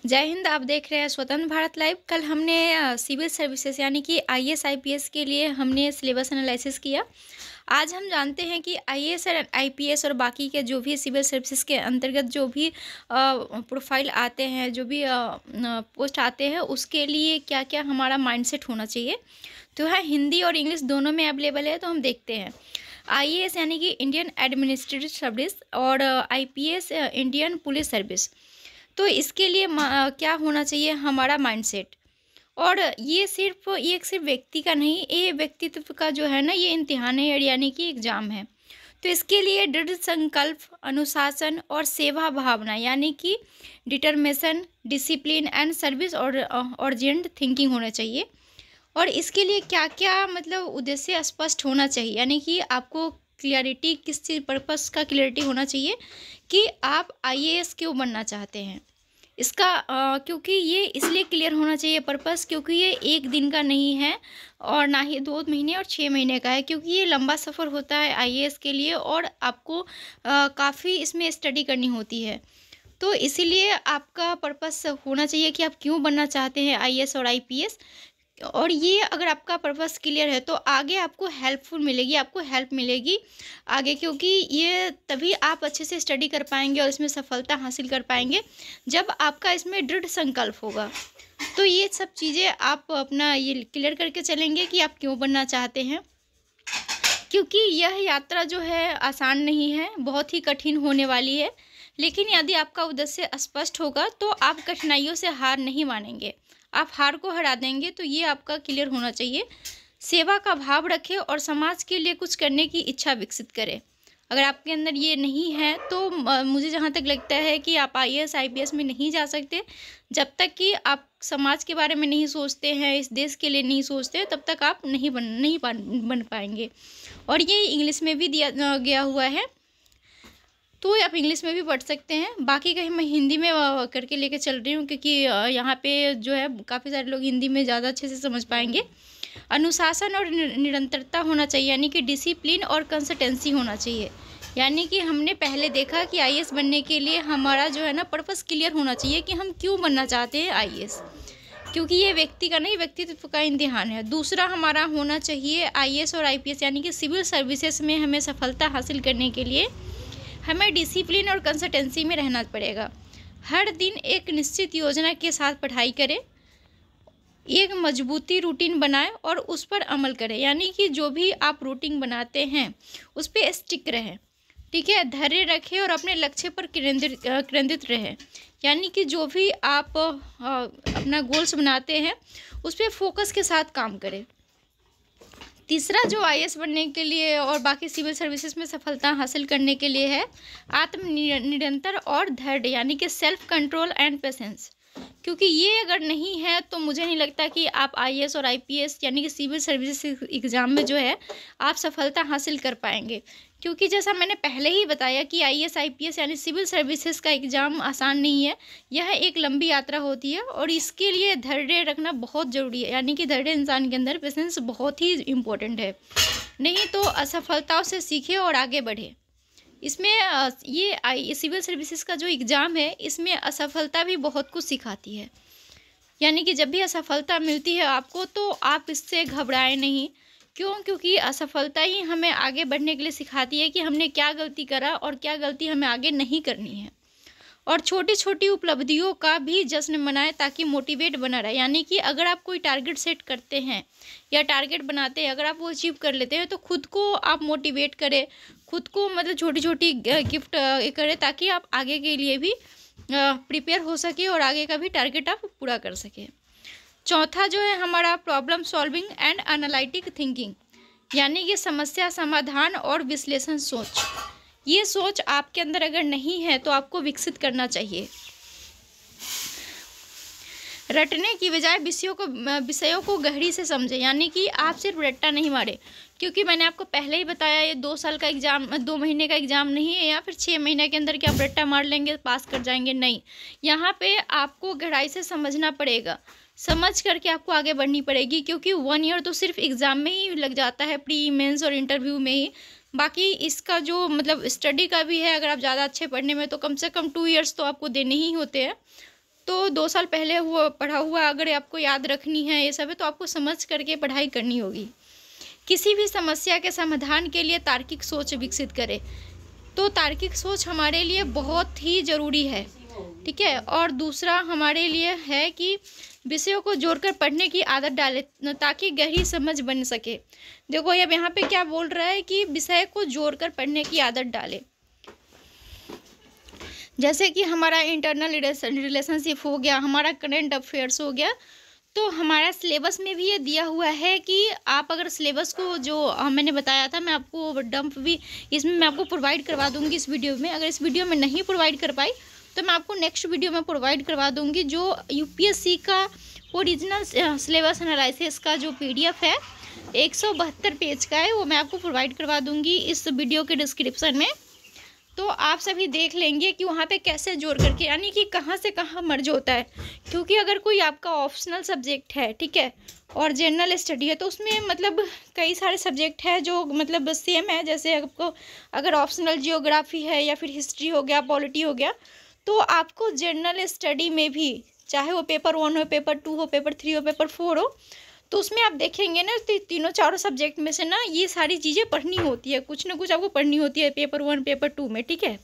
जय हिंद। आप देख रहे हैं स्वतंत्र भारत लाइव। कल हमने सिविल सर्विसेज यानी कि आईएएस आईपीएस के लिए हमने सिलेबस एनालिसिस किया। आज हम जानते हैं कि आईएएस और आईपीएस और बाकी के जो भी सिविल सर्विसेज के अंतर्गत जो भी प्रोफाइल आते हैं, जो भी पोस्ट आते हैं, उसके लिए क्या क्या हमारा माइंडसेट होना चाहिए। तो है हिंदी और इंग्लिश दोनों में अवेलेबल है। तो हम देखते हैं आईएएस यानी कि इंडियन एडमिनिस्ट्रेटिव सर्विस और आईपीएस इंडियन पुलिस सर्विस। तो इसके लिए क्या होना चाहिए हमारा माइंडसेट। और ये सिर्फ व्यक्ति का नहीं, ये व्यक्तित्व का जो है ना, ये इम्तिहान है यानी कि एग्ज़ाम है। तो इसके लिए दृढ़ संकल्प, अनुशासन और सेवा भावना यानी कि डिटर्मिनेशन, डिसिप्लिन एंड सर्विस और अर्जेंट थिंकिंग होना चाहिए। और इसके लिए क्या क्या मतलब उद्देश्य स्पष्ट होना चाहिए, यानी कि आपको क्लियरिटी, किस चीज़ पर्पस का क्लियरिटी होना चाहिए कि आप आईएएस क्यों बनना चाहते हैं। इसका क्योंकि ये इसलिए क्लियर होना चाहिए पर्पस, क्योंकि ये एक दिन का नहीं है और ना ही 2 महीने और 6 महीने का है, क्योंकि ये लंबा सफ़र होता है आईएएस के लिए और आपको काफ़ी इसमें स्टडी करनी होती है। तो इसीलिए आपका पर्पस होना चाहिए कि आप क्यों बनना चाहते हैं आईएएस और आईपीएस। और ये अगर आपका पर्पस क्लियर है तो आगे आपको हेल्पफुल मिलेगी, आपको हेल्प मिलेगी आगे, क्योंकि ये तभी आप अच्छे से स्टडी कर पाएंगे और इसमें सफलता हासिल कर पाएंगे जब आपका इसमें दृढ़ संकल्प होगा। तो ये सब चीज़ें आप अपना ये क्लियर करके चलेंगे कि आप क्यों बनना चाहते हैं, क्योंकि यह यात्रा जो है आसान नहीं है, बहुत ही कठिन होने वाली है। लेकिन यदि आपका उद्देश्य स्पष्ट होगा तो आप कठिनाइयों से हार नहीं मानेंगे, आप हार को हरा देंगे। तो ये आपका क्लियर होना चाहिए। सेवा का भाव रखें और समाज के लिए कुछ करने की इच्छा विकसित करें। अगर आपके अंदर ये नहीं है तो मुझे जहाँ तक लगता है कि आप आईएएस आईपीएस में नहीं जा सकते जब तक कि आप समाज के बारे में नहीं सोचते हैं, इस देश के लिए नहीं सोचते, तब तक आप नहीं बन पाएंगे। और ये इंग्लिश में भी दिया गया हुआ है, तो आप इंग्लिश में भी पढ़ सकते हैं। बाकी कहीं मैं हिंदी में करके लेके चल रही हूँ, क्योंकि यहाँ पे जो है काफ़ी सारे लोग हिंदी में ज़्यादा अच्छे से समझ पाएंगे। अनुशासन और निरंतरता होना चाहिए, यानी कि डिसिप्लिन और कंसिस्टेंसी होना चाहिए। यानी कि हमने पहले देखा कि आईएएस बनने के लिए हमारा जो है ना पर्पस क्लियर होना चाहिए कि हम क्यों बनना चाहते हैं आईएएस, क्योंकि ये व्यक्ति का नहीं, व्यक्तित्व का इम्तिहान है। दूसरा हमारा होना चाहिए आईएएस और आईपीएस यानी कि सिविल सर्विसेज में हमें सफलता हासिल करने के लिए हमें डिसिप्लिन और कंसिस्टेंसी में रहना पड़ेगा। हर दिन एक निश्चित योजना के साथ पढ़ाई करें, एक मजबूती रूटीन बनाएं और उस पर अमल करें। यानी कि जो भी आप रूटीन बनाते हैं उस पर स्टिक रहें, ठीक है। धैर्य रखें और अपने लक्ष्य पर केंद्रित रहें। यानी कि जो भी आप अपना गोल्स बनाते हैं उस पर फोकस के साथ काम करें। तीसरा जो आईएएस बनने के लिए और बाकी सिविल सर्विसेज में सफलता हासिल करने के लिए है निरंतर और धैर्य, यानी कि सेल्फ कंट्रोल एंड पेशेंस। क्योंकि ये अगर नहीं है तो मुझे नहीं लगता कि आप आईएएस और आईपीएस यानी कि सिविल सर्विसेज एग्ज़ाम में जो है आप सफलता हासिल कर पाएंगे। क्योंकि जैसा मैंने पहले ही बताया कि आईएएस आईपीएस यानी सिविल सर्विसेज का एग्ज़ाम आसान नहीं है, यह एक लंबी यात्रा होती है और इसके लिए धैर्य रखना बहुत ज़रूरी है। यानी कि धैर्य इंसान के अंदर, पेशेंस बहुत ही इम्पोर्टेंट है, नहीं तो असफलताओं से सीखे और आगे बढ़े। इसमें ये सिविल सर्विसेज का जो एग्ज़ाम है इसमें असफलता भी बहुत कुछ सिखाती है। यानी कि जब भी असफलता मिलती है आपको तो आप इससे घबराएं नहीं। क्यों? क्योंकि असफलता ही हमें आगे बढ़ने के लिए सिखाती है कि हमने क्या गलती करा और क्या गलती हमें आगे नहीं करनी है। और छोटी छोटी उपलब्धियों का भी जश्न मनाएं ताकि मोटिवेट बना रहे। यानी कि अगर आप कोई टारगेट सेट करते हैं या टारगेट बनाते हैं, अगर आप वो अचीव कर लेते हैं तो खुद को आप मोटिवेट करें, खुद को मतलब छोटी छोटी गिफ्ट करें ताकि आप आगे के लिए भी प्रिपेयर हो सके और आगे का भी टारगेट आप पूरा कर सकें। चौथा जो है हमारा problem solving and analytic thinking, यानी कि समस्या समाधान और विश्लेषण सोच। ये सोच आपके अंदर अगर नहीं है तो आपको विकसित करना चाहिए। रटने की बजाय विषयों को गहरी से समझें, यानी कि आप सिर्फ रट्टा नहीं मारे। क्योंकि मैंने आपको पहले ही बताया ये 2 साल का एग्ज़ाम, 2 महीने का एग्ज़ाम नहीं है या फिर 6 महीने के अंदर कि आप रट्टा मार लेंगे पास कर जाएंगे, नहीं। यहाँ पे आपको गहराई से समझना पड़ेगा, समझ करके आपको आगे बढ़नी पड़ेगी। क्योंकि 1 ईयर तो सिर्फ एग्ज़ाम में ही लग जाता है, प्री मेंस और इंटरव्यू में ही। बाकी इसका जो मतलब स्टडी का भी है, अगर आप ज़्यादा अच्छे पढ़ने में तो कम से कम 2 ईयर्स तो आपको देने ही होते हैं। तो 2 साल पहले हुआ पढ़ा हुआ अगर आपको याद रखनी है ये सब है, तो आपको समझ करके पढ़ाई करनी होगी। किसी भी समस्या के समाधान के लिए तार्किक सोच विकसित करें। तो तार्किक सोच हमारे लिए बहुत ही ज़रूरी है, ठीक है। और दूसरा हमारे लिए है कि विषयों को जोड़कर पढ़ने की आदत डालें ताकि गहरी समझ बन सके। देखो अब यहाँ पे क्या बोल रहा है कि विषय को जोड़कर पढ़ने की आदत डालें। जैसे कि हमारा इंटरनल रिलेशनशिप हो गया, हमारा करंट अफेयर्स हो गया, तो हमारा सिलेबस में भी ये दिया हुआ है कि आप अगर सिलेबस को जो मैंने बताया था, मैं आपको डंप भी इसमें मैं आपको प्रोवाइड करवा दूंगी इस वीडियो में। अगर इस वीडियो में नहीं प्रोवाइड कर पाई तो मैं आपको नेक्स्ट वीडियो में प्रोवाइड करवा दूंगी। जो यूपीएससी का ओरिजिनल सिलेबस एनालिसिस का जो पीडीएफ है 172 पेज का है, वो मैं आपको प्रोवाइड करवा दूंगी इस वीडियो के डिस्क्रिप्शन में। तो आप सभी देख लेंगे कि वहाँ पे कैसे जोड़ करके, यानी कि कहाँ से कहाँ मर्ज होता है। क्योंकि अगर कोई आपका ऑप्शनल सब्जेक्ट है, ठीक है, और जनरल स्टडी है, तो उसमें मतलब कई सारे सब्जेक्ट है जो मतलब सेम है। जैसे आपको अगर ऑप्शनल जियोग्राफी है या फिर हिस्ट्री हो गया, पॉलिटी हो गया, तो आपको जनरल स्टडी में भी चाहे वो पेपर 1 हो, पेपर 2 हो, पेपर 3 हो, पेपर 4 हो, तो उसमें आप देखेंगे ना तीनों चारों सब्जेक्ट में से ना ये सारी चीज़ें पढ़नी होती है, कुछ ना कुछ आपको पढ़नी होती है पेपर 1 पेपर 2 में, ठीक है।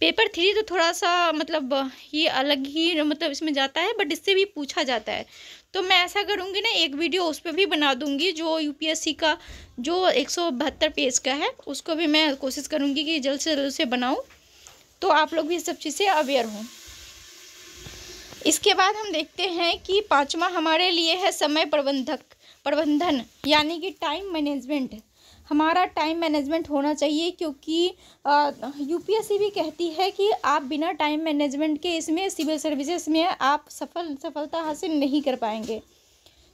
पेपर 3 तो थोड़ा सा मतलब ये अलग ही मतलब इसमें जाता है, बट इससे भी पूछा जाता है। तो मैं ऐसा करूँगी ना, एक वीडियो उस पर भी बना दूँगी जो यूपीएससी का जो 172 पेज का है, उसको भी मैं कोशिश करूँगी कि जल्द से जल्द से बनाऊँ, तो आप लोग भी इस सब चीज़ से अवेयर हों। इसके बाद हम देखते हैं कि 5वां हमारे लिए है समय प्रबंधन, यानी कि टाइम मैनेजमेंट। हमारा टाइम मैनेजमेंट होना चाहिए, क्योंकि यूपीएससी भी कहती है कि आप बिना टाइम मैनेजमेंट के इसमें सिविल सर्विसेज में आप सफलता हासिल नहीं कर पाएंगे।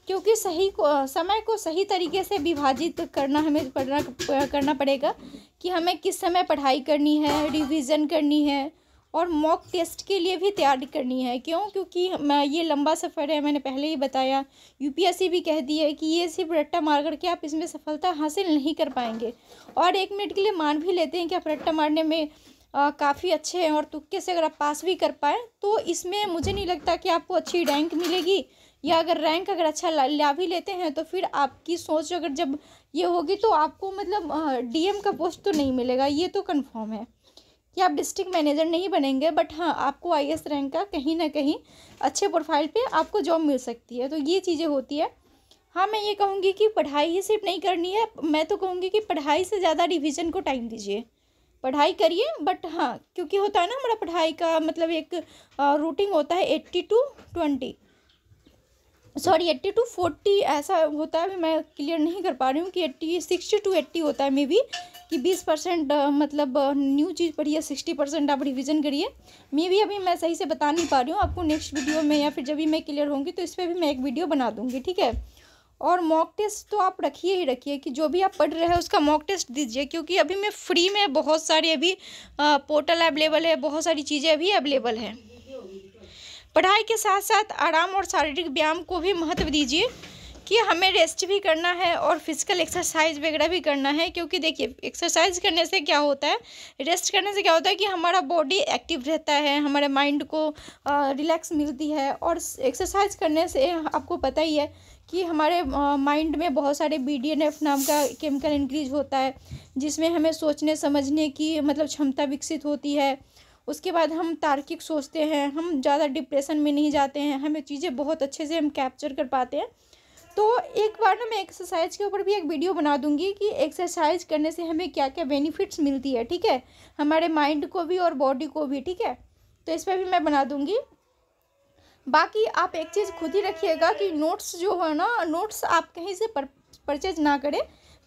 क्योंकि समय को सही तरीके से विभाजित करना हमें करना पड़ेगा कि हमें किस समय पढ़ाई करनी है, रिवीजन करनी है और मॉक टेस्ट के लिए भी तैयारी करनी है। क्यों? क्योंकि ये लंबा सफ़र है, मैंने पहले ही बताया। यूपीएससी भी कहती है कि ये सिर्फ रट्टा मार करके आप इसमें सफलता हासिल नहीं कर पाएंगे। और 1 मिनट के लिए मान भी लेते हैं कि आप रट्टा मारने में काफ़ी अच्छे हैं और तुक्के से अगर आप पास भी कर पाएँ तो इसमें मुझे नहीं लगता कि आपको अच्छी रैंक मिलेगी। या अगर रैंक अगर अच्छा ला भी लेते हैं तो फिर आपकी सोच अगर जब ये होगी तो आपको मतलब डीएम का पोस्ट तो नहीं मिलेगा, ये तो कन्फर्म है कि आप डिस्ट्रिक्ट मैनेजर नहीं बनेंगे। बट हाँ, आपको आईएएस रैंक का कहीं ना कहीं अच्छे प्रोफाइल पे आपको जॉब मिल सकती है। तो ये चीज़ें होती है। हाँ, मैं ये कहूँगी कि पढ़ाई ही सिर्फ नहीं करनी है, मैं तो कहूँगी कि पढ़ाई से ज़्यादा रिवीजन को टाइम दीजिए। पढ़ाई करिए, बट हाँ, क्योंकि होता है ना हमारा पढ़ाई का मतलब एक रूटीन होता है 80 to 40 ऐसा होता है। मैं क्लियर नहीं कर पा रही हूँ कि 60 to 80 होता है मे बी, कि 20% मतलब न्यू चीज़ पढ़िए, 60% आप रिवीजन करिए। मे बी अभी मैं सही से बता नहीं पा रही हूँ आपको। नेक्स्ट वीडियो में या फिर जब भी मैं क्लियर होंगी तो इस पर भी मैं एक वीडियो बना दूँगी, ठीक है। और मॉक टेस्ट तो आप रखिए ही रखिए, कि जो भी आप पढ़ रहे हैं उसका मॉक टेस्ट दीजिए। क्योंकि अभी मैं फ्री में बहुत सारी अभी पोर्टल अवेलेबल है, बहुत सारी चीज़ें अभी अवेलेबल हैं। पढ़ाई के साथ साथ आराम और शारीरिक व्यायाम को भी महत्व दीजिए, कि हमें रेस्ट भी करना है और फिजिकल एक्सरसाइज वगैरह भी करना है। क्योंकि देखिए, एक्सरसाइज करने से क्या होता है, रेस्ट करने से क्या होता है कि हमारा बॉडी एक्टिव रहता है, हमारे माइंड को रिलैक्स मिलती है। और एक्सरसाइज करने से आपको पता ही है कि हमारे माइंड में बहुत सारे BDNF नाम का केमिकल इंक्रीज होता है, जिसमें हमें सोचने समझने की मतलब क्षमता विकसित होती है। उसके बाद हम तार्किक सोचते हैं, हम ज़्यादा डिप्रेशन में नहीं जाते हैं, हमें चीज़ें बहुत अच्छे से हम कैप्चर कर पाते हैं। तो एक बार ना मैं एक्सरसाइज के ऊपर भी एक वीडियो बना दूंगी कि एक्सरसाइज करने से हमें क्या क्या बेनिफिट्स मिलती है, ठीक है, हमारे माइंड को भी और बॉडी को भी, ठीक है। तो इस पर भी मैं बना दूंगी। बाकी आप एक चीज़ खुद ही रखिएगा कि नोट्स जो है ना, नोट्स आप कहीं से परचेज ना करें,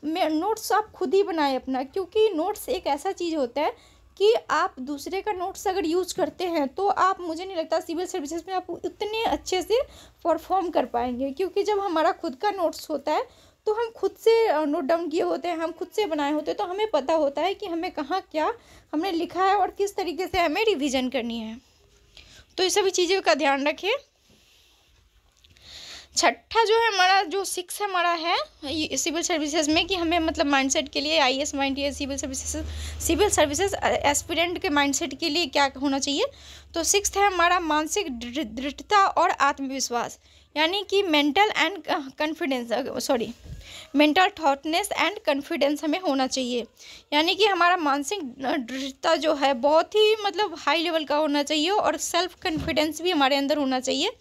नोट्स आप खुद ही बनाएं अपना। क्योंकि नोट्स एक ऐसा चीज़ होता है कि आप दूसरे का नोट्स अगर यूज़ करते हैं तो आप, मुझे नहीं लगता सिविल सर्विसेज में आप उतने अच्छे से परफॉर्म कर पाएंगे। क्योंकि जब हमारा खुद का नोट्स होता है तो हम खुद से नोट डाउन किए होते हैं, हम खुद से बनाए होते हैं, तो हमें पता होता है कि हमें कहाँ क्या हमने लिखा है और किस तरीके से हमें रिवीजन करनी है। तो ये सभी चीज़ों का ध्यान रखें। छठा जो है हमारा जो 6 हमारा है ये सिविल सर्विसेज में, कि हमें मतलब माइंडसेट के लिए IAS mind civil services aspirant के माइंडसेट के लिए क्या होना चाहिए। तो 6 है हमारा मानसिक दृढ़ता और आत्मविश्वास, यानी कि मेंटल थॉटनेस एंड कॉन्फिडेंस हमें होना चाहिए। यानी कि हमारा मानसिक दृढ़ता जो है बहुत ही मतलब हाई लेवल का होना चाहिए, और सेल्फ कॉन्फिडेंस भी हमारे अंदर होना चाहिए,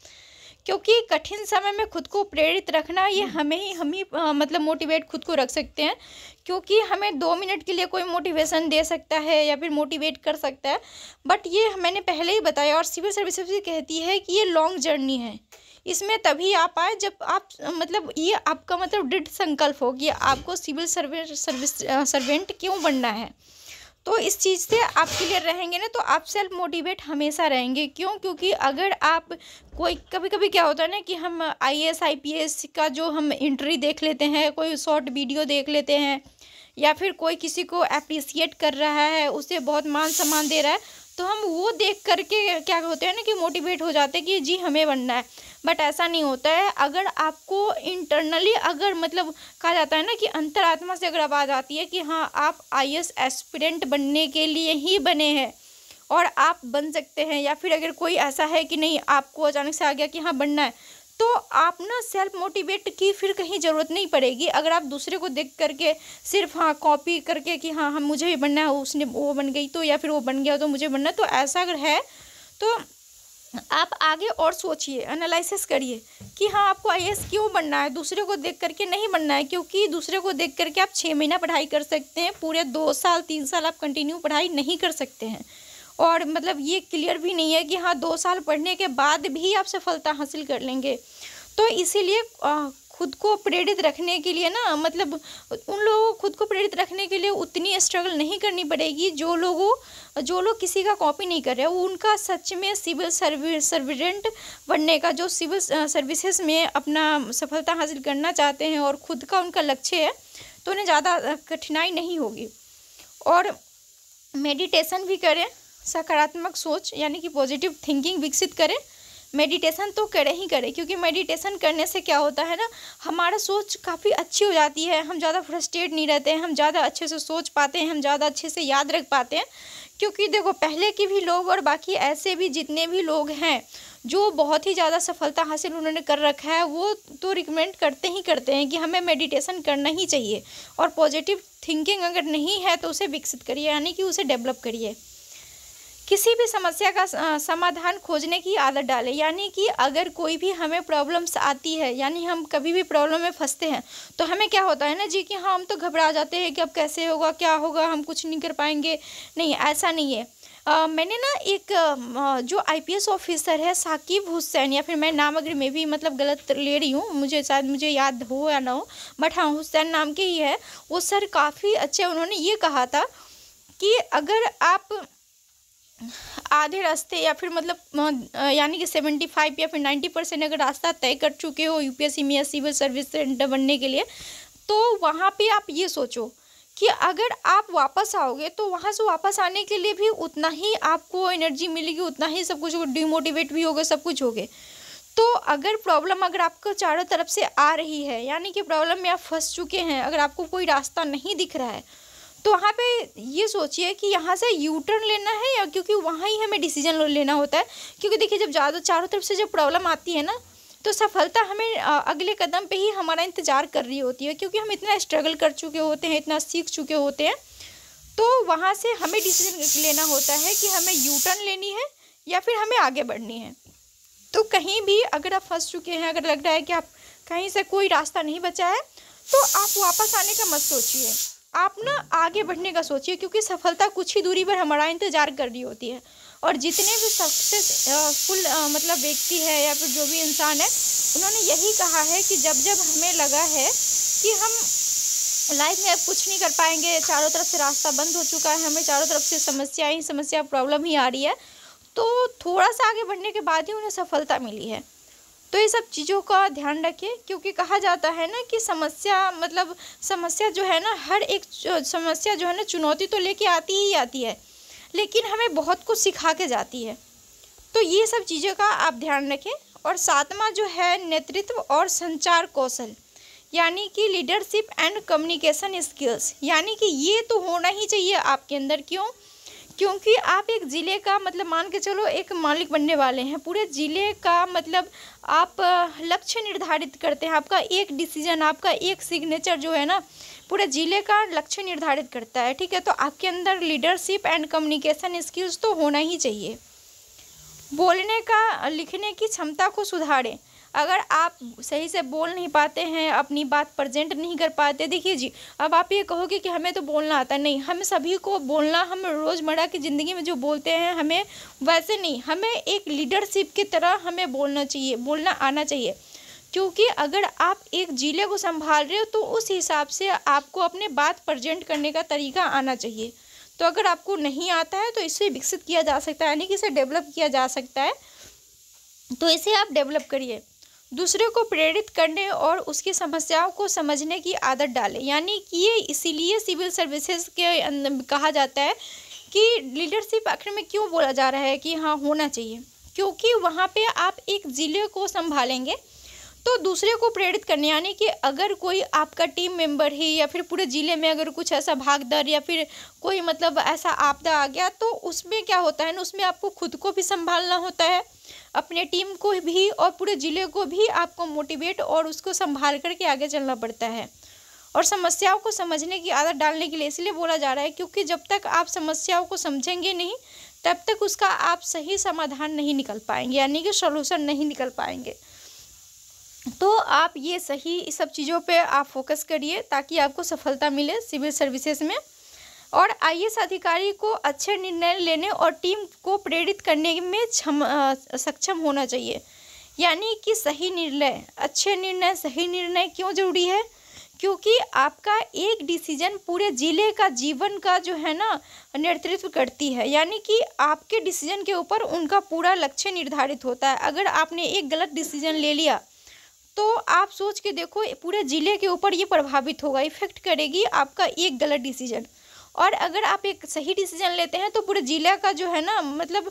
क्योंकि कठिन समय में खुद को प्रेरित रखना ये हम ही मतलब मोटिवेट खुद को रख सकते हैं, क्योंकि हमें 2 मिनट के लिए कोई मोटिवेशन दे सकता है या फिर मोटिवेट कर सकता है, बट ये मैंने पहले ही बताया। और सिविल सर्विसेज भी कहती है कि ये लॉन्ग जर्नी है, इसमें तभी आप आए जब आप मतलब ये आपका मतलब दृढ़ संकल्प हो कि आपको सिविल सर्वेंट क्यों बनना है। तो इस चीज़ से आप क्लियर रहेंगे ना, तो आप सेल्फ मोटिवेट हमेशा रहेंगे। क्यों? क्योंकि अगर आप कोई कभी कभी क्या होता है ना कि हम IAS IPS का जो हम इंटरव्यू देख लेते हैं, कोई शॉर्ट वीडियो देख लेते हैं, या फिर कोई किसी को अप्रिसिएट कर रहा है, उसे बहुत मान सम्मान दे रहा है, तो हम वो देख करके क्या होते हैं ना कि मोटिवेट हो जाते हैं कि जी हमें बनना है। बट ऐसा नहीं होता है। अगर आपको इंटरनली अगर मतलब कहा जाता है ना कि अंतरात्मा से अगर आवाज़ आती है कि हाँ आप IAS एस्पिरेंट बनने के लिए ही बने हैं और आप बन सकते हैं, या फिर अगर कोई ऐसा है कि नहीं आपको अचानक से आ गया कि हाँ बनना है, तो आप ना सेल्फ मोटिवेट की फिर कहीं ज़रूरत नहीं पड़ेगी। अगर आप दूसरे को देख करके सिर्फ हाँ कॉपी करके कि हाँ हम मुझे भी बनना है, उसने वो बन गई तो, या फिर वो बन गया तो मुझे बनना है, तो ऐसा अगर है तो आप आगे और सोचिए, एनालिसिस करिए कि हाँ आपको IAS क्यों बनना है, दूसरे को देख करके नहीं बनना है। क्योंकि दूसरे को देख करके आप 6 महीना पढ़ाई कर सकते हैं, पूरे 2 साल 3 साल आप कंटिन्यू पढ़ाई नहीं कर सकते हैं। और मतलब ये क्लियर भी नहीं है कि हाँ 2 साल पढ़ने के बाद भी आप सफलता हासिल कर लेंगे। तो इसीलिए खुद को प्रेरित रखने के लिए ना मतलब उन लोगों को खुद को प्रेरित रखने के लिए उतनी स्ट्रगल नहीं करनी पड़ेगी जो लोग किसी का कॉपी नहीं कर रहे हैं। उनका सच में सिविल सर्वेंट बनने का, जो सिविल सर्विसेज में अपना सफलता हासिल करना चाहते हैं और खुद का उनका लक्ष्य है, तो उन्हें ज़्यादा कठिनाई नहीं होगी। और मेडिटेशन भी करें, सकारात्मक सोच यानी कि पॉजिटिव थिंकिंग विकसित करें। मेडिटेशन तो करें ही करें, क्योंकि मेडिटेशन करने से क्या होता है ना, हमारा सोच काफ़ी अच्छी हो जाती है, हम ज़्यादा फ्रस्ट्रेट नहीं रहते हैं, हम ज़्यादा अच्छे से सोच पाते हैं, हम ज़्यादा अच्छे से याद रख पाते हैं। क्योंकि देखो पहले के भी लोग और बाकी ऐसे भी जितने भी लोग हैं जो बहुत ही ज़्यादा सफलता हासिल उन्होंने कर रखा है, वो तो रिकमेंड करते हैं कि हमें मेडिटेशन करना ही चाहिए। और पॉजिटिव थिंकिंग अगर नहीं है तो उसे विकसित करिए, यानी कि उसे डेवलप करिए। किसी भी समस्या का समाधान खोजने की आदत डालें, यानी कि अगर कोई भी हमें प्रॉब्लम्स आती है, यानी हम कभी भी प्रॉब्लम में फंसते हैं, तो हमें क्या होता है ना जी कि हाँ हम तो घबरा जाते हैं कि अब कैसे होगा, क्या होगा, हम कुछ नहीं कर पाएंगे। नहीं, ऐसा नहीं है। मैंने ना एक जो IPS ऑफिसर है साकिब हुसैन, या फिर मैं नाम अगर मैं भी मतलब गलत ले रही हूँ, मुझे याद हो या ना हो, बट हाँ हुसैन नाम के ही है वो सर, काफ़ी अच्छे। उन्होंने ये कहा था कि अगर आप आधे रास्ते या फिर मतलब यानी कि 75 या फिर 90% अगर रास्ता तय कर चुके हो UPSC में या सिविल सर्विस बनने के लिए, तो वहाँ पे आप ये सोचो कि अगर आप वापस आओगे तो वहाँ से वापस आने के लिए भी उतना ही आपको एनर्जी मिलेगी, उतना ही सब कुछ डिमोटिवेट भी होगा, सब कुछ होगे। तो अगर प्रॉब्लम अगर आपको चारों तरफ से आ रही है, यानी कि प्रॉब्लम में आप फंस चुके हैं, अगर आपको कोई रास्ता नहीं दिख रहा है, तो वहाँ पे ये सोचिए कि यहाँ से यू टर्न लेना है, या क्योंकि वहाँ ही हमें डिसीजन लेना होता है। क्योंकि देखिए जब ज़्यादा चारों तरफ से जब प्रॉब्लम आती है ना, तो सफलता हमें अगले कदम पे ही हमारा इंतज़ार कर रही होती है, क्योंकि हम इतना स्ट्रगल कर चुके होते हैं, इतना सीख चुके होते हैं। तो वहाँ से हमें डिसीजन लेना होता है कि हमें यू टर्न लेनी है या फिर हमें आगे बढ़नी है। तो कहीं भी अगर आप फंस चुके हैं, अगर लग रहा है कि आप कहीं से कोई रास्ता नहीं बचा है, तो आप वापस आने का मत सोचिए, आप ना आगे बढ़ने का सोचिए, क्योंकि सफलता कुछ ही दूरी पर हमारा इंतज़ार कर रही होती है। और जितने भी सक्सेसफुल मतलब व्यक्ति है या फिर जो भी इंसान है, उन्होंने यही कहा है कि जब जब हमें लगा है कि हम लाइफ में अब कुछ नहीं कर पाएंगे, चारों तरफ से रास्ता बंद हो चुका है, हमें चारों तरफ से समस्या प्रॉब्लम ही आ रही है, तो थोड़ा सा आगे बढ़ने के बाद ही उन्हें सफलता मिली है। तो ये सब चीज़ों का ध्यान रखें, क्योंकि कहा जाता है ना कि समस्या जो है ना, हर एक समस्या जो है ना चुनौती तो लेके आती ही आती है, लेकिन हमें बहुत कुछ सिखा के जाती है। तो ये सब चीज़ों का आप ध्यान रखें और सातवां जो है नेतृत्व और संचार कौशल, यानी कि लीडरशिप एंड कम्युनिकेशन स्किल्स, यानी कि ये तो होना ही चाहिए आपके अंदर। क्यों? क्योंकि आप एक ज़िले का मतलब मान के चलो एक मालिक बनने वाले हैं, पूरे ज़िले का मतलब आप लक्ष्य निर्धारित करते हैं। आपका एक डिसीजन, आपका एक सिग्नेचर जो है ना पूरे ज़िले का लक्ष्य निर्धारित करता है, ठीक है। तो आपके अंदर लीडरशिप एंड कम्युनिकेशन स्किल्स तो होना ही चाहिए। बोलने का लिखने की क्षमता को सुधारें। अगर आप सही से बोल नहीं पाते हैं, अपनी बात प्रेजेंट नहीं कर पाते, देखिए जी, अब आप ये कहोगे कि हमें तो बोलना आता नहीं, हम सभी को बोलना, हम रोज़मर्रा की ज़िंदगी में जो बोलते हैं हमें वैसे नहीं, हमें एक लीडरशिप की तरह हमें बोलना चाहिए, बोलना आना चाहिए। क्योंकि अगर आप एक ज़िले को संभाल रहे हो तो उस हिसाब से आपको अपने बात प्रेजेंट करने का तरीका आना चाहिए। तो अगर आपको नहीं आता है तो इसे विकसित किया जा सकता है, यानी कि इसे डेवलप किया जा सकता है, तो इसे आप डेवलप करिए। दूसरे को प्रेरित करने और उसकी समस्याओं को समझने की आदत डालें, यानी कि ये इसीलिए सिविल सर्विसेज के अंदर कहा जाता है कि लीडरशिप आखिर में क्यों बोला जा रहा है कि हाँ होना चाहिए, क्योंकि वहाँ पे आप एक ज़िले को संभालेंगे तो दूसरे को प्रेरित करने, यानी कि अगर कोई आपका टीम मेंबर ही या फिर पूरे ज़िले में अगर कुछ ऐसा भागदौड़ या फिर कोई मतलब ऐसा आपदा आ गया तो उसमें क्या होता है ना, उसमें आपको खुद को भी संभालना होता है, अपने टीम को भी और पूरे ज़िले को भी आपको मोटिवेट और उसको संभाल करके आगे चलना पड़ता है। और समस्याओं को समझने की आदत डालने के लिए इसलिए बोला जा रहा है क्योंकि जब तक आप समस्याओं को समझेंगे नहीं तब तक उसका आप सही समाधान नहीं निकल पाएंगे, यानी कि सॉल्यूशन नहीं निकल पाएंगे। तो आप ये सही इस सब चीज़ों पे आप फोकस करिए ताकि आपको सफलता मिले सिविल सर्विसेज में। और आईएएस अधिकारी को अच्छे निर्णय लेने और टीम को प्रेरित करने में सक्षम होना चाहिए, यानी कि सही निर्णय, अच्छे निर्णय, सही निर्णय क्यों ज़रूरी है? क्योंकि आपका एक डिसीजन पूरे ज़िले का जीवन का जो है ना नेतृत्व करती है, यानी कि आपके डिसीजन के ऊपर उनका पूरा लक्ष्य निर्धारित होता है। अगर आपने एक गलत डिसीजन ले लिया तो आप सोच के देखो पूरे ज़िले के ऊपर ये प्रभावित होगा, इफेक्ट करेगी आपका एक गलत डिसीजन। और अगर आप एक सही डिसीजन लेते हैं तो पूरे ज़िले का जो है ना मतलब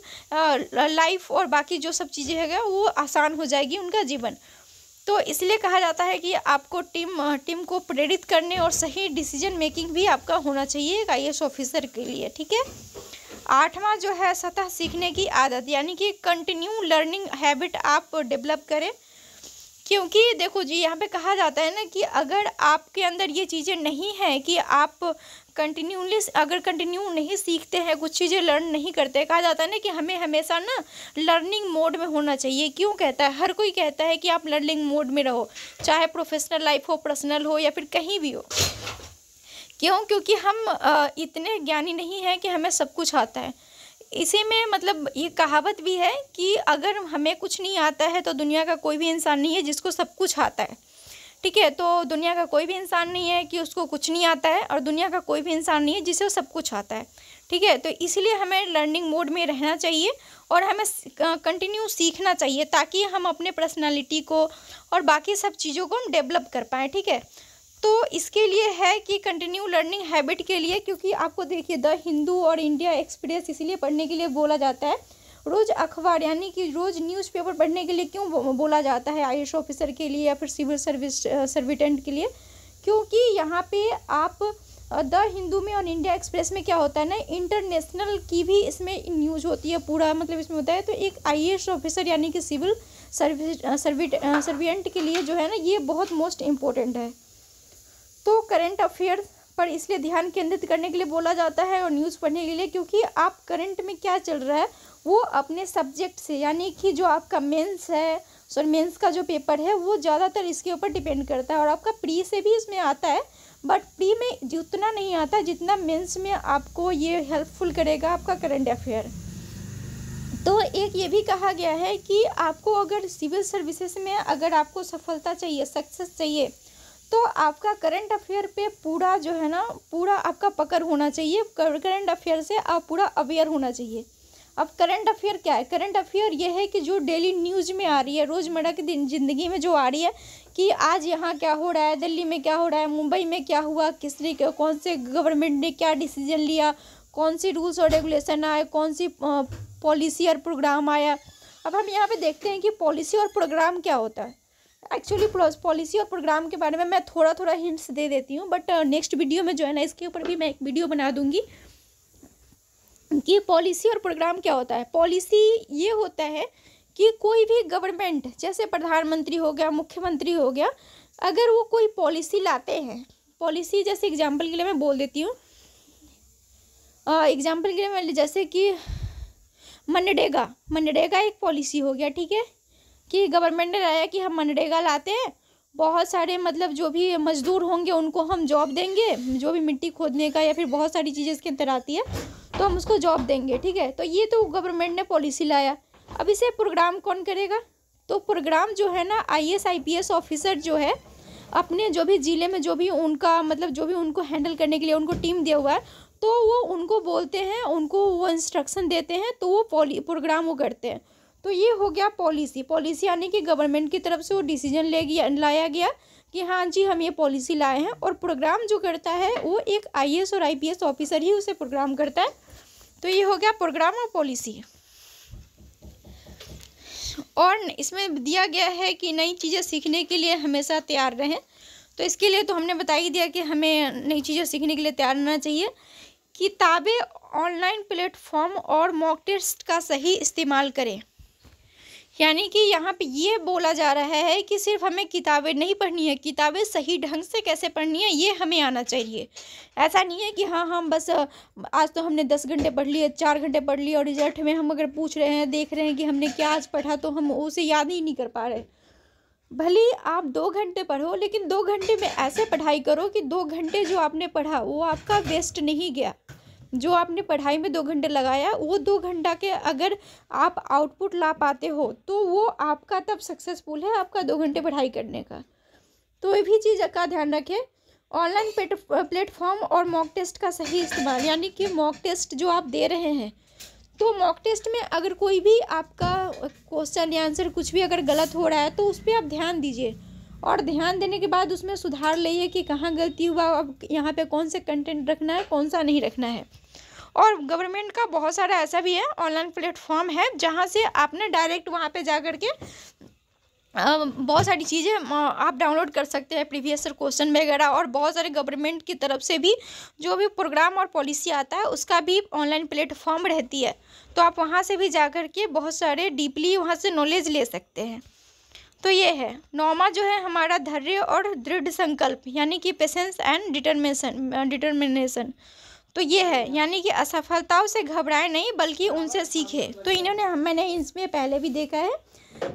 लाइफ और बाकी जो सब चीज़ें है वो आसान हो जाएगी उनका जीवन। तो इसलिए कहा जाता है कि आपको टीम को प्रेरित करने और सही डिसीजन मेकिंग भी आपका होना चाहिए एक आईएएस ऑफिसर के लिए, ठीक है। आठवां जो है सतत सीखने की आदत, यानी कि कंटिन्यू लर्निंग हैबिट आप डेवलप करें। क्योंकि देखो जी, यहाँ पे कहा जाता है ना कि अगर आपके अंदर ये चीज़ें नहीं हैं कि आप कंटिन्यू नहीं सीखते हैं, कुछ चीज़ें लर्न नहीं करते, कहा जाता है ना कि हमें हमेशा ना लर्निंग मोड में होना चाहिए। क्यों कहता है? हर कोई कहता है कि आप लर्निंग मोड में रहो, चाहे प्रोफेशनल लाइफ हो, पर्सनल हो या फिर कहीं भी हो। क्यों? क्योंकि हम इतने ज्ञानी नहीं हैं कि हमें सब कुछ आता है। इसी में मतलब ये कहावत भी है कि अगर हमें कुछ नहीं आता है तो दुनिया का कोई भी इंसान नहीं है जिसको सब कुछ आता है, ठीक है। तो दुनिया का कोई भी इंसान नहीं है कि उसको कुछ नहीं आता है और दुनिया का कोई भी इंसान नहीं है जिसे सब कुछ आता है, ठीक है। तो इसलिए हमें लर्निंग मोड में रहना चाहिए और हमें कंटिन्यू सीखना चाहिए ताकि हम अपने पर्सनालिटी को और बाकी सब चीज़ों को हम डेवलप कर पाएँ, ठीक है। तो इसके लिए है कि कंटिन्यू लर्निंग हैबिट के लिए, क्योंकि आपको देखिए द हिंदू और इंडिया एक्सप्रेस इसलिए पढ़ने के लिए बोला जाता है, रोज़ अखबार यानी कि रोज़ न्यूज़पेपर पढ़ने के लिए क्यों बोला जाता है आईएएस ऑफिसर के लिए या फिर सिविल सर्विस सर्विटेंट के लिए? क्योंकि यहाँ पे आप द हिंदू में और इंडिया एक्सप्रेस में क्या होता है ना, इंटरनेशनल की भी इसमें न्यूज़ होती है, पूरा मतलब इसमें होता है। तो एक आईएएस ऑफिसर यानी कि सिविल सर्विएंट के लिए जो है ना ये बहुत मोस्ट इम्पोर्टेंट है। तो करंट अफेयर्स पर इसलिए ध्यान केंद्रित करने के लिए बोला जाता है और न्यूज़ पढ़ने के लिए, क्योंकि आप करंट में क्या चल रहा है वो अपने सब्जेक्ट से, यानी कि जो आपका मेंस है मेंस का जो पेपर है वो ज़्यादातर इसके ऊपर डिपेंड करता है। और आपका प्री से भी इसमें आता है, बट प्री में जितना नहीं आता जितना मेंस में आपको ये हेल्पफुल करेगा आपका करंट अफेयर। तो एक ये भी कहा गया है कि आपको अगर सिविल सर्विसेज में अगर आपको सफलता चाहिए, सक्सेस चाहिए, तो आपका करंट अफेयर पे पूरा जो है ना पूरा आपका पकड़ होना चाहिए। करंट अफेयर से आप पूरा अवेयर होना चाहिए। अब करंट अफेयर क्या है? करंट अफेयर ये है कि जो डेली न्यूज़ में आ रही है, रोज़मर्रा की ज़िंदगी में जो आ रही है कि आज यहाँ क्या हो रहा है, दिल्ली में क्या हो रहा है, मुंबई में क्या हुआ, कौन से गवर्नमेंट ने क्या डिसीजन लिया, कौन सी रूल्स और रेगुलेशन आए, कौन सी पॉलिसी और प्रोग्राम आया। अब हम यहाँ पे देखते हैं कि पॉलिसी और प्रोग्राम क्या होता है। एक्चुअली पॉलिसी और प्रोग्राम के बारे में मैं थोड़ा थोड़ा हिंट्स दे देती हूँ, बट नेक्स्ट वीडियो में जो है ना, इसके ऊपर भी मैं एक वीडियो बना दूँगी कि पॉलिसी और प्रोग्राम क्या होता है। पॉलिसी ये होता है कि कोई भी गवर्नमेंट, जैसे प्रधानमंत्री हो गया, मुख्यमंत्री हो गया, अगर वो कोई पॉलिसी लाते हैं, पॉलिसी जैसे एग्जांपल के लिए मैं बोल देती हूँ, एग्जांपल के लिए मैं जैसे कि मनरेगा एक पॉलिसी हो गया, ठीक है, कि गवर्नमेंट ने लाया कि हम मनरेगा लाते हैं, बहुत सारे मतलब जो भी मजदूर होंगे उनको हम जॉब देंगे, जो भी मिट्टी खोदने का या फिर बहुत सारी चीज़ें इसके अंदर आती है तो हम उसको जॉब देंगे, ठीक है। तो ये तो गवर्नमेंट ने पॉलिसी लाया। अब इसे प्रोग्राम कौन करेगा? तो प्रोग्राम जो है ना, IAS IPS ऑफिसर जो है, अपने जो भी ज़िले में जो भी उनका मतलब जो भी उनको हैंडल करने के लिए उनको टीम दिया हुआ है, तो वो उनको बोलते हैं, उनको वो इंस्ट्रक्शन देते हैं, तो वो प्रोग्राम वो करते हैं। तो ये हो गया पॉलिसी यानी कि गवर्नमेंट की तरफ से वो डिसीजन लाया गया कि हाँ जी हम ये पॉलिसी लाए हैं। और प्रोग्राम जो करता है वो एक IAS और IPS ऑफिसर ही उसे प्रोग्राम करता है। तो ये हो गया प्रोग्राम और पॉलिसी। और इसमें दिया गया है कि नई चीज़ें सीखने के लिए हमेशा तैयार रहें। तो इसके लिए तो हमने बता ही दिया कि हमें नई चीज़ें सीखने के लिए तैयार रहना चाहिए। किताबें, ऑनलाइन प्लेटफॉर्म और मॉक टेस्ट का सही इस्तेमाल करें। यानी कि यहाँ पे ये बोला जा रहा है कि सिर्फ हमें किताबें नहीं पढ़नी है, किताबें सही ढंग से कैसे पढ़नी है ये हमें आना चाहिए। ऐसा नहीं है कि हाँ हम बस आज तो हमने 10 घंटे पढ़ लिए, 4 घंटे पढ़ लिए और रिजल्ट में हम अगर पूछ रहे हैं, देख रहे हैं कि हमने क्या आज पढ़ा, तो हम उसे याद ही नहीं कर पा रहे। भले आप 2 घंटे पढ़ो, लेकिन 2 घंटे में ऐसे पढ़ाई करो कि 2 घंटे जो आपने पढ़ा वो आपका वेस्ट नहीं गया। जो आपने पढ़ाई में 2 घंटे लगाया, वो 2 घंटा के अगर आप आउटपुट ला पाते हो तो वो आपका तब सक्सेसफुल है, आपका 2 घंटे पढ़ाई करने का। तो ये भी चीज़ का ध्यान रखें। ऑनलाइन प्लेटफॉर्म और मॉक टेस्ट का सही इस्तेमाल, यानी कि मॉक टेस्ट जो आप दे रहे हैं, तो मॉक टेस्ट में अगर कोई भी आपका क्वेश्चन या आंसर कुछ भी अगर गलत हो रहा है तो उस पर आप ध्यान दीजिए, और ध्यान देने के बाद उसमें सुधार लाइए कि कहाँ गलती हुआ, अब यहाँ पे कौन से कंटेंट रखना है, कौन सा नहीं रखना है। और गवर्नमेंट का बहुत सारा ऐसा भी है, ऑनलाइन प्लेटफॉर्म है जहाँ से आपने डायरेक्ट वहाँ पे जा कर के बहुत सारी चीज़ें आप डाउनलोड कर सकते हैं, प्रीवियस ईयर क्वेश्चन वगैरह, और बहुत सारे गवर्नमेंट की तरफ से भी जो भी प्रोग्राम और पॉलिसी आता है उसका भी ऑनलाइन प्लेटफॉर्म रहती है। तो आप वहाँ से भी जा कर के बहुत सारे डीपली वहाँ से नॉलेज ले सकते हैं। तो ये है 9वां जो है हमारा, धैर्य और दृढ़ संकल्प, यानी कि पेशेंस एंड डिटर्मिनेशन। तो ये है, यानी कि असफलताओं से घबराए नहीं बल्कि उनसे सीखे। तो मैंने इसमें पहले भी देखा है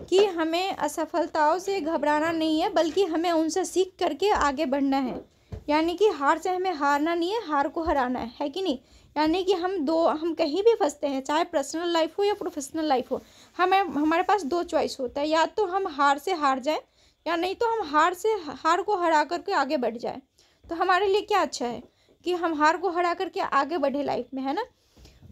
कि हमें असफलताओं से घबराना नहीं है, बल्कि हमें उनसे सीख करके आगे बढ़ना है। यानी कि हार से हमें हारना नहीं है, हार को हराना है कि नहीं। यानी कि हम कहीं भी फंसते हैं, चाहे पर्सनल लाइफ हो या प्रोफेशनल लाइफ हो, हमारे पास 2 चॉइस होता है, या तो हम हार से हार जाए, या नहीं तो हम हार को हरा करके आगे बढ़ जाए। तो हमारे लिए क्या अच्छा है कि हम हार को हरा करके आगे बढ़े लाइफ में, है ना।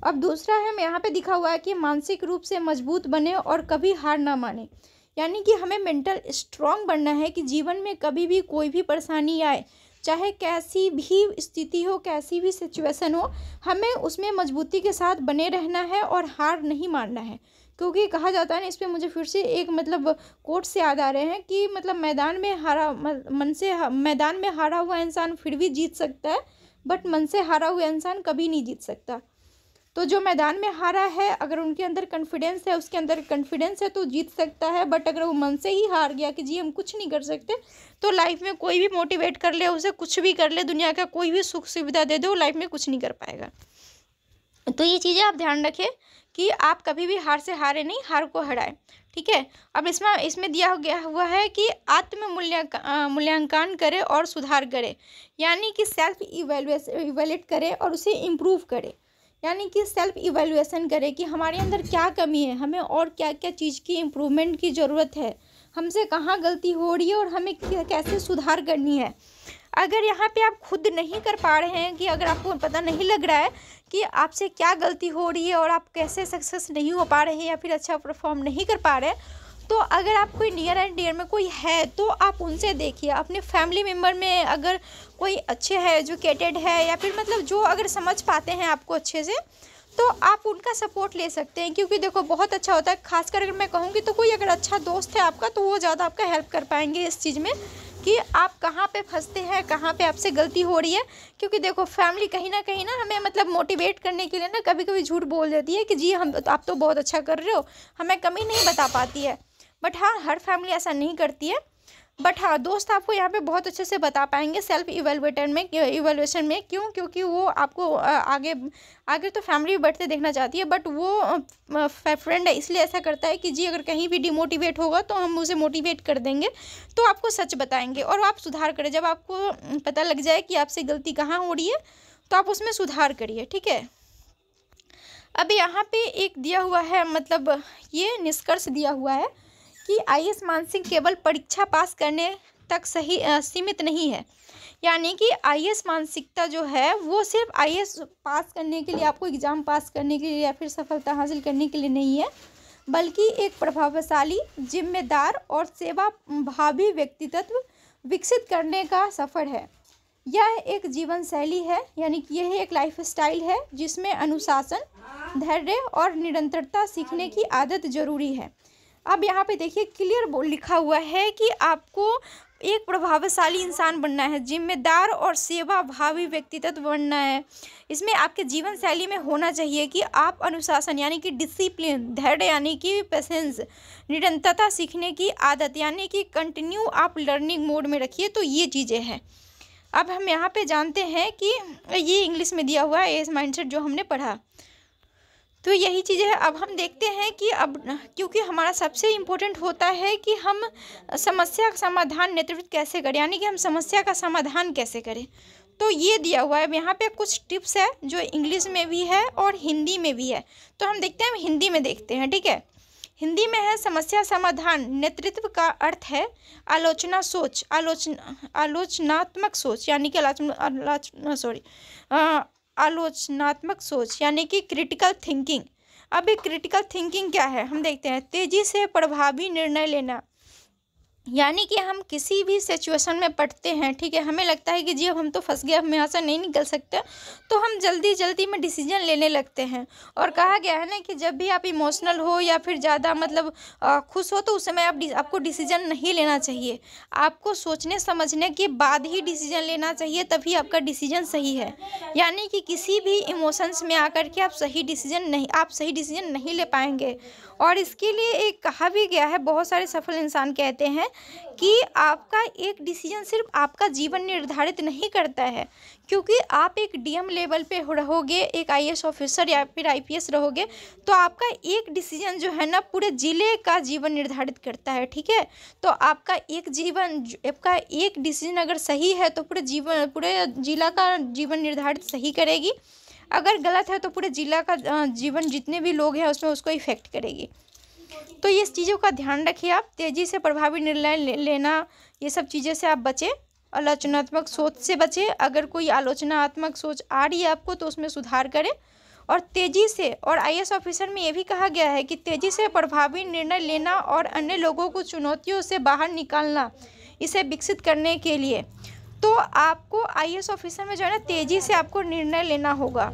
अब दूसरा है, यहाँ पे दिखा हुआ है कि मानसिक रूप से मजबूत बने और कभी हार ना माने। यानी कि हमें मेंटल स्ट्रांग बनना है कि जीवन में कभी भी कोई भी परेशानी आए, चाहे कैसी भी स्थिति हो, कैसी भी सिचुएशन हो, हमें उसमें मजबूती के साथ बने रहना है और हार नहीं मानना है। क्योंकि कहा जाता है ना, इस पर मुझे फिर से एक मतलब कोट से याद आ रहे हैं कि मतलब मैदान में हारा हुआ इंसान फिर भी जीत सकता है, बट मन से हारा हुआ इंसान कभी नहीं जीत सकता। तो जो मैदान में हारा है, अगर उनके अंदर कॉन्फिडेंस है, उसके अंदर कॉन्फिडेंस है तो जीत सकता है। बट अगर वो मन से ही हार गया कि जी हम कुछ नहीं कर सकते, तो लाइफ में कोई भी मोटिवेट कर ले उसे, कुछ भी कर ले, दुनिया का कोई भी सुख सुविधा दे दो, लाइफ में कुछ नहीं कर पाएगा। तो ये चीज़ें आप ध्यान रखें कि आप कभी भी हार से हारे नहीं, हार को हराएं, ठीक है। अब इसमें दिया गया हुआ है कि मूल्यांकन करें और सुधार करें, यानी कि सेल्फ इवेल्युएट करें और उसे इम्प्रूव करें। यानी कि सेल्फ इवेल्युएशन करें कि हमारे अंदर क्या कमी है, हमें और क्या क्या चीज़ की इम्प्रूवमेंट की ज़रूरत है, हमसे कहाँ गलती हो रही है और हमें कैसे सुधार करनी है। अगर यहाँ पे आप खुद नहीं कर पा रहे हैं, कि अगर आपको पता नहीं लग रहा है कि आपसे क्या गलती हो रही है और आप कैसे सक्सेस नहीं हो पा रहे हैं या फिर अच्छा परफॉर्म नहीं कर पा रहे हैं, तो अगर आप कोई नियर एंड डियर में कोई है तो आप उनसे देखिए। अपने फैमिली मेम्बर में अगर कोई अच्छे है, एजुकेटेड है, या फिर मतलब जो अगर समझ पाते हैं आपको अच्छे से, तो आप उनका सपोर्ट ले सकते हैं, क्योंकि देखो बहुत अच्छा होता है। खासकर अगर मैं कहूँगी तो कोई अगर अच्छा दोस्त है आपका तो वो ज़्यादा आपका हेल्प कर पाएंगे इस चीज़ में कि आप कहाँ पे फंसते हैं, कहाँ पे आपसे गलती हो रही है। क्योंकि देखो फैमिली कहीं ना हमें मतलब मोटिवेट करने के लिए ना कभी कभी झूठ बोल देती है कि जी आप तो बहुत अच्छा कर रहे हो, हमें कमी नहीं बता पाती है। बट हाँ, हर फैमिली ऐसा नहीं करती है। बट हाँ, दोस्त आपको यहाँ पे बहुत अच्छे से बता पाएंगे सेल्फ इवेल्युएशन में। क्यों? क्योंकि वो आपको आगे आगे तो फैमिली भी बढ़ते देखना चाहती है, बट वो फ्रेंड है इसलिए ऐसा करता है कि जी अगर कहीं भी डिमोटिवेट होगा तो हम उसे मोटिवेट कर देंगे, तो आपको सच बताएंगे और आप सुधार करें। जब आपको पता लग जाए कि आपसे गलती कहाँ हो रही है तो आप उसमें सुधार करिए, ठीक है। अब यहाँ पे एक दिया हुआ है, मतलब ये निष्कर्ष दिया हुआ है कि आईएएस मानसिक केवल परीक्षा पास करने तक सही सीमित नहीं है। यानी कि आईएएस मानसिकता जो है वो सिर्फ आईएएस पास करने के लिए, आपको एग्ज़ाम पास करने के लिए या फिर सफलता हासिल करने के लिए नहीं है, बल्कि एक प्रभावशाली, जिम्मेदार और सेवा भावी व्यक्तित्व विकसित करने का सफ़र है। यह एक जीवन शैली है, यानी कि यह एक लाइफ स्टाइल है जिसमें अनुशासन, धैर्य और निरंतरता सीखने की आदत जरूरी है। अब यहाँ पे देखिए क्लियर लिखा हुआ है कि आपको एक प्रभावशाली इंसान बनना है, जिम्मेदार और सेवा भावी व्यक्तित्व बनना है। इसमें आपके जीवन शैली में होना चाहिए कि आप अनुशासन यानी कि डिसिप्लिन, धैर्य यानी कि पेशेंस, निरंतरता सीखने की आदत यानी कि कंटिन्यू आप लर्निंग मोड में रखिए। तो ये चीज़ें हैं। अब हम यहाँ पे जानते हैं कि ये इंग्लिश में दिया हुआ है एस माइंडसेट जो हमने पढ़ा, तो यही चीज़ है। अब हम देखते हैं कि अब क्योंकि हमारा सबसे इम्पोर्टेंट होता है कि हम समस्या का समाधान नेतृत्व कैसे करें, यानी कि हम समस्या का समाधान कैसे करें। तो ये दिया हुआ है यहाँ पे कुछ टिप्स है जो इंग्लिश में भी है और हिंदी में भी है। तो हम देखते हैं, हम हिंदी में देखते हैं, ठीक है। हिंदी में है समस्या समाधान नेतृत्व का अर्थ है आलोचना सोच, आलोचनात्मक सोच यानी कि आलोचनात्मक सोच यानी कि क्रिटिकल थिंकिंग। अब ये क्रिटिकल थिंकिंग क्या है हम देखते हैं। तेजी से प्रभावी निर्णय लेना, यानी कि हम किसी भी सिचुएशन में पड़ते हैं, ठीक है, हमें लगता है कि जी अब हम तो फंस गए, हम यहाँ से नहीं निकल सकते, तो हम जल्दी में डिसीजन लेने लगते हैं। और कहा गया है ना कि जब भी आप इमोशनल हो या फिर ज़्यादा मतलब खुश हो तो उस समय आपको डिसीजन नहीं लेना चाहिए। आपको सोचने समझने के बाद ही डिसीजन लेना चाहिए, तभी आपका डिसीजन सही है। यानी कि किसी भी इमोशंस में आकर के आप सही डिसीजन नहीं ले पाएंगे। और इसके लिए एक कहा भी गया है, बहुत सारे सफल इंसान कहते हैं कि आपका एक डिसीजन सिर्फ आपका जीवन निर्धारित नहीं करता है, क्योंकि आप एक डीएम लेवल पे रहोगे, एक आईएएस ऑफिसर या फिर आईपीएस रहोगे, तो आपका एक डिसीजन जो है ना पूरे ज़िले का जीवन निर्धारित करता है, ठीक है। तो आपका एक डिसीजन अगर सही है तो पूरे जिला का जीवन निर्धारित सही करेगी। अगर गलत है तो पूरे जिला का जीवन जितने भी लोग हैं उसमें उसको इफ़ेक्ट करेगी। तो ये चीज़ों का ध्यान रखिए। आप तेज़ी से प्रभावी निर्णय लेना, ये सब चीज़ें से आप बचें। आलोचनात्मक सोच से बचें। अगर कोई आलोचनात्मक सोच आ रही है आपको तो उसमें सुधार करें। और तेज़ी से, और आईएएस ऑफिसर में ये भी कहा गया है कि तेज़ी से प्रभावी निर्णय लेना और अन्य लोगों को चुनौतियों से बाहर निकालना, इसे विकसित करने के लिए। तो आपको आईएएस ऑफिसर में जो है ना तेज़ी से आपको निर्णय लेना होगा,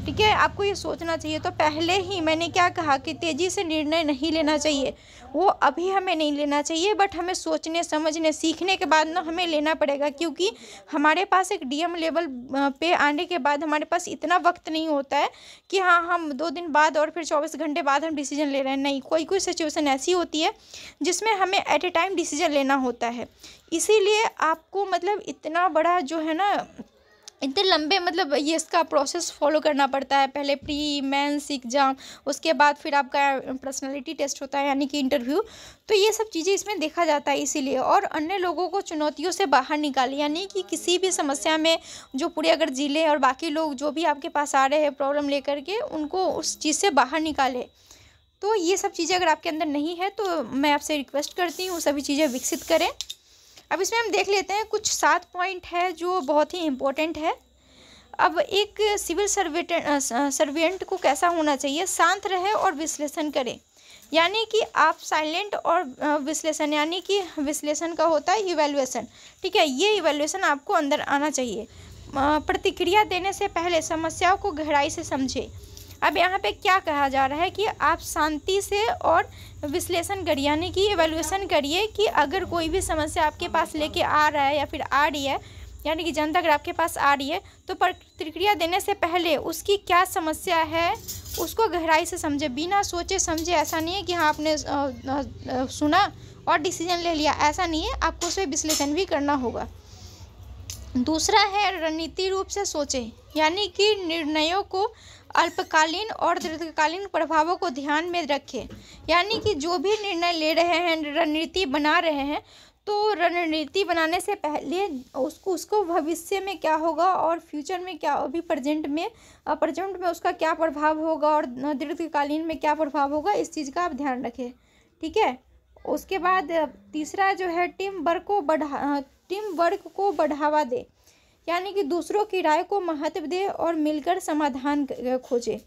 ठीक है। आपको ये सोचना चाहिए। तो पहले ही मैंने क्या कहा कि तेज़ी से निर्णय नहीं लेना चाहिए, वो अभी हमें नहीं लेना चाहिए, बट हमें सोचने समझने सीखने के बाद ना हमें लेना पड़ेगा। क्योंकि हमारे पास एक डीएम लेवल पे आने के बाद हमारे पास इतना वक्त नहीं होता है कि हाँ हम 2 दिन बाद और फिर 24 घंटे बाद हम डिसीजन ले रहे हैं। नहीं, कोई सिचुएशन ऐसी होती है जिसमें हमें एट ए टाइम डिसीजन लेना होता है। इसीलिए आपको मतलब इतना बड़ा जो है ना, इतने लंबे मतलब ये इसका प्रोसेस फॉलो करना पड़ता है। पहले प्री मेंस एग्ज़ाम, उसके बाद फिर आपका पर्सनालिटी टेस्ट होता है यानी कि इंटरव्यू। तो ये सब चीज़ें इसमें देखा जाता है इसीलिए। और अन्य लोगों को चुनौतियों से बाहर निकाले, यानी कि किसी भी समस्या में जो पूरे अगर जिले और बाकी लोग जो भी आपके पास आ रहे हैं प्रॉब्लम लेकर के, उनको उस चीज़ से बाहर निकाले। तो ये सब चीज़ें अगर आपके अंदर नहीं है तो मैं आपसे रिक्वेस्ट करती हूँ सभी चीज़ें विकसित करें। अब इसमें हम देख लेते हैं कुछ 7 पॉइंट है जो बहुत ही इम्पोर्टेंट है। अब एक सिविल सर्वेंट को कैसा होना चाहिए, शांत रहे और विश्लेषण करें। यानी कि आप साइलेंट और विश्लेषण, यानी कि विश्लेषण का होता है इवैल्यूएशन, ठीक है। ये इवैल्यूएशन आपको अंदर आना चाहिए। प्रतिक्रिया देने से पहले समस्याओं को गहराई से समझें। अब यहाँ पे क्या कहा जा रहा है कि आप शांति से और विश्लेषण करिए, यानी कि एवेल्यूएशन करिए कि अगर कोई भी समस्या आपके पास लेके आ रहा है या फिर आ रही है, यानी कि जनता अगर आपके पास आ रही है, तो प्रतिक्रिया देने से पहले उसकी क्या समस्या है उसको गहराई से समझे, बिना सोचे समझे। ऐसा नहीं है कि हाँ आपने सुना और डिसीजन ले लिया, ऐसा नहीं है, आपको उसे विश्लेषण भी करना होगा। दूसरा है रणनीति रूप से सोचें, यानी कि निर्णयों को अल्पकालीन और दीर्घकालीन प्रभावों को ध्यान में रखें। यानी कि जो भी निर्णय ले रहे हैं, रणनीति बना रहे हैं, तो रणनीति बनाने से पहले उसको भविष्य में क्या होगा और फ्यूचर में क्या, अभी प्रेजेंट में उसका क्या प्रभाव होगा और दीर्घकालीन में क्या प्रभाव होगा, इस चीज़ का आप ध्यान रखें। ठीक है। उसके बाद तीसरा जो है टीम वर्क को बढ़ावा दे, यानी कि दूसरों की राय को महत्व दे और मिलकर समाधान खोजे।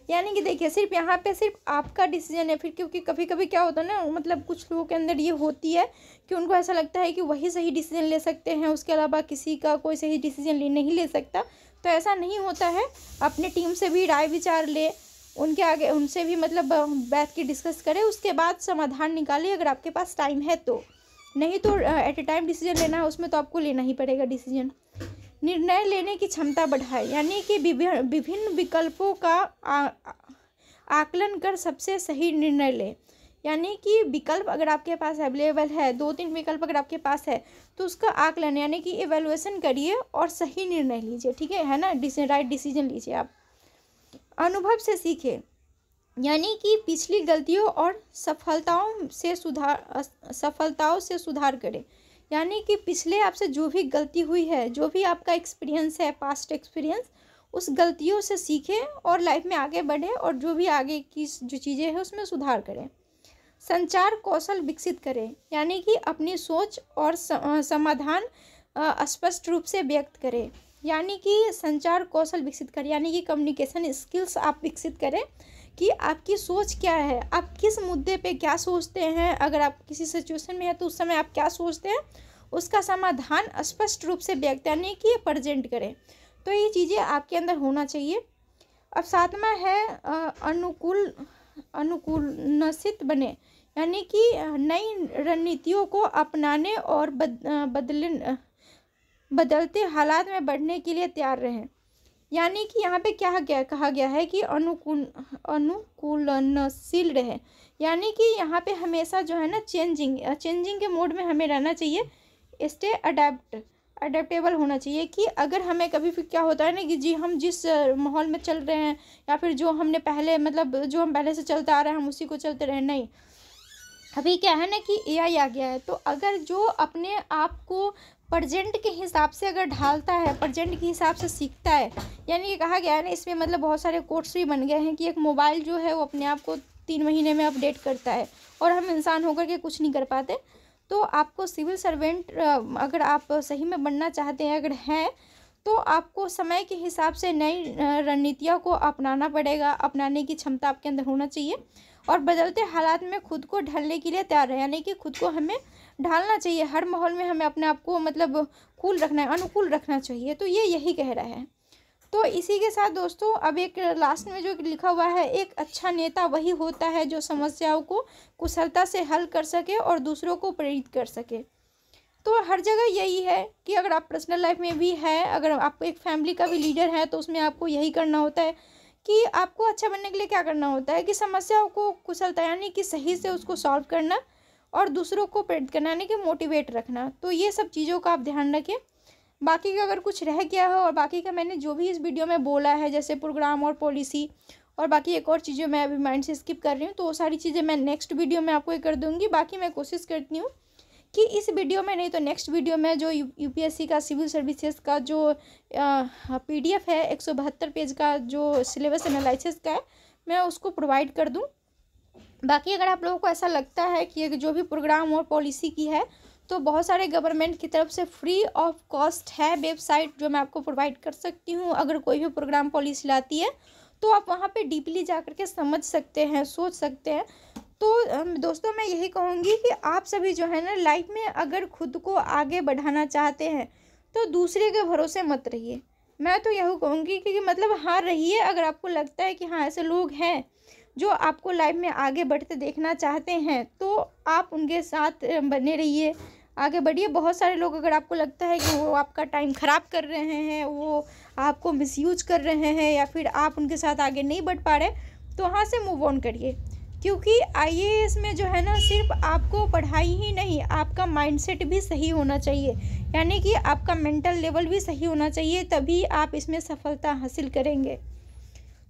यानी कि देखिए सिर्फ यहाँ पे सिर्फ आपका डिसीजन है, फिर क्योंकि कभी कभी क्या होता है ना, मतलब कुछ लोगों के अंदर ये होती है कि उनको ऐसा लगता है कि वही सही डिसीजन ले सकते हैं, उसके अलावा किसी का कोई सही डिसीजन नहीं ले सकता। तो ऐसा नहीं होता है, अपने टीम से भी राय विचार ले, उनके आगे उनसे भी मतलब बैठ के डिस्कस करें, उसके बाद समाधान निकालें अगर आपके पास टाइम है तो। नहीं तो एट ए टाइम डिसीजन लेना है, उसमें तो आपको लेना ही पड़ेगा डिसीजन। निर्णय लेने की क्षमता बढ़ाए, यानी कि विभिन्न विकल्पों का आकलन कर सबसे सही निर्णय ले। यानी कि विकल्प अगर आपके पास अवेलेबल है, 2-3 विकल्प अगर आपके पास है, तो उसका आकलन यानी कि इवैल्यूएशन करिए और सही निर्णय लीजिए। ठीक है ना, राइट डिसीजन लीजिए आप। अनुभव से सीखें, यानी कि पिछली गलतियों और सफलताओं से सुधार करें। यानी कि पिछले आपसे जो भी गलती हुई है, जो भी आपका एक्सपीरियंस है, पास्ट एक्सपीरियंस, उस गलतियों से सीखें और लाइफ में आगे बढ़ें और जो भी आगे की जो चीज़ें हैं उसमें सुधार करें। संचार कौशल विकसित करें, यानी कि अपनी सोच और समाधान स्पष्ट रूप से व्यक्त करें। यानी कि संचार कौशल विकसित करें, यानी कि कम्युनिकेशन स्किल्स आप विकसित करें कि आपकी सोच क्या है, आप किस मुद्दे पे क्या सोचते हैं, अगर आप किसी सिचुएशन में हैं तो उस समय आप क्या सोचते हैं, उसका समाधान स्पष्ट रूप से व्यक्त यानी कि प्रेजेंट करें। तो ये चीज़ें आपके अंदर होना चाहिए। अब सातवां है अनुकूलनशील बने, यानी कि नई रणनीतियों को अपनाने और बदलते हालात में बढ़ने के लिए तैयार रहें। यानी कि यहाँ पे क्या कहा गया है कि अनुकूलनशील रहे, यानी कि यहाँ पे हमेशा जो है ना चेंजिंग के मोड में हमें रहना चाहिए। स्टे अडेप्टेबल होना चाहिए कि अगर हमें कभी फिर क्या होता है ना कि जी हम जिस माहौल में चल रहे हैं या फिर जो हमने पहले मतलब जो हम पहले से चलते आ रहे हैं हम उसी को चलते रहे, नहीं। अभी क्या है ना कि AI आ गया है, तो अगर जो अपने आप को प्रेजेंट के हिसाब से अगर ढालता है, प्रेजेंट के हिसाब से सीखता है, यानी कि कहा गया है ना इसमें मतलब बहुत सारे कोर्स भी बन गए हैं कि एक मोबाइल जो है वो अपने आप को 3 महीने में अपडेट करता है और हम इंसान होकर के कुछ नहीं कर पाते। तो आपको सिविल सर्वेंट अगर आप सही में बनना चाहते हैं अगर हैं, तो आपको समय के हिसाब से नई रणनीतियों को अपनाना पड़ेगा, अपनाने की क्षमता आपके अंदर होना चाहिए और बदलते हालात में खुद को ढलने के लिए तैयार है, यानी कि खुद को हमें ढालना चाहिए। हर माहौल में हमें अपने आप को मतलब कूल रखना है, अनुकूल रखना चाहिए। तो ये यही कह रहा है। तो इसी के साथ दोस्तों अब एक लास्ट में जो लिखा हुआ है, एक अच्छा नेता वही होता है जो समस्याओं को कुशलता से हल कर सके और दूसरों को प्रेरित कर सके। तो हर जगह यही है कि अगर आप पर्सनल लाइफ में भी है, अगर आप एक फैमिली का भी लीडर है, तो उसमें आपको यही करना होता है कि आपको अच्छा बनने के लिए क्या करना होता है कि समस्याओं को कुशलता यानी कि सही से उसको सॉल्व करना और दूसरों को प्रेरित करना यानी कि मोटिवेट रखना। तो ये सब चीज़ों का आप ध्यान रखें। बाकी का अगर कुछ रह गया हो और बाकी का मैंने जो भी इस वीडियो में बोला है, जैसे प्रोग्राम और पॉलिसी और बाकी एक और चीज़ें मैं अभी माइंड से स्किप कर रही हूँ, तो वो सारी चीज़ें मैं नेक्स्ट वीडियो में आपको कर दूँगी। बाकी मैं कोशिश करती हूँ कि इस वीडियो में नहीं तो नेक्स्ट वीडियो में जो UPSC का सिविल सर्विसेज का जो PDF है 172 पेज का जो सिलेबस एनालिसिस का है, मैं उसको प्रोवाइड कर दूँ। बाकी अगर आप लोगों को ऐसा लगता है कि जो भी प्रोग्राम और पॉलिसी की है, तो बहुत सारे गवर्नमेंट की तरफ से फ्री ऑफ कॉस्ट है वेबसाइट जो मैं आपको प्रोवाइड कर सकती हूँ। अगर कोई भी प्रोग्राम पॉलिसी लाती है तो आप वहाँ पे डीपली जा कर के समझ सकते हैं, सोच सकते हैं। तो दोस्तों मैं यही कहूँगी कि आप सभी जो है ना लाइफ में अगर खुद को आगे बढ़ाना चाहते हैं तो दूसरे के भरोसे मत रहिए। मैं तो यही कहूँगी कि मतलब हाँ रहिए, अगर आपको लगता है कि हाँ ऐसे लोग हैं जो आपको लाइफ में आगे बढ़ते देखना चाहते हैं, तो आप उनके साथ बने रहिए, आगे बढ़िए। बहुत सारे लोग, अगर आपको लगता है कि वो आपका टाइम ख़राब कर रहे हैं, वो आपको मिसयूज कर रहे हैं, या फिर आप उनके साथ आगे नहीं बढ़ पा रहे, तो वहाँ से मूव ऑन करिए। क्योंकि आईएएस में जो है ना, सिर्फ आपको पढ़ाई ही नहीं, आपका माइंडसेट भी सही होना चाहिए, यानी कि आपका मेंटल लेवल भी सही होना चाहिए, तभी आप इसमें सफलता हासिल करेंगे।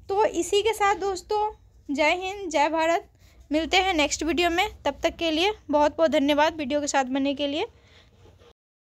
तो इसी के साथ दोस्तों, जय हिंद, जय भारत। मिलते हैं नेक्स्ट वीडियो में, तब तक के लिए बहुत बहुत धन्यवाद वीडियो के साथ बनने के लिए।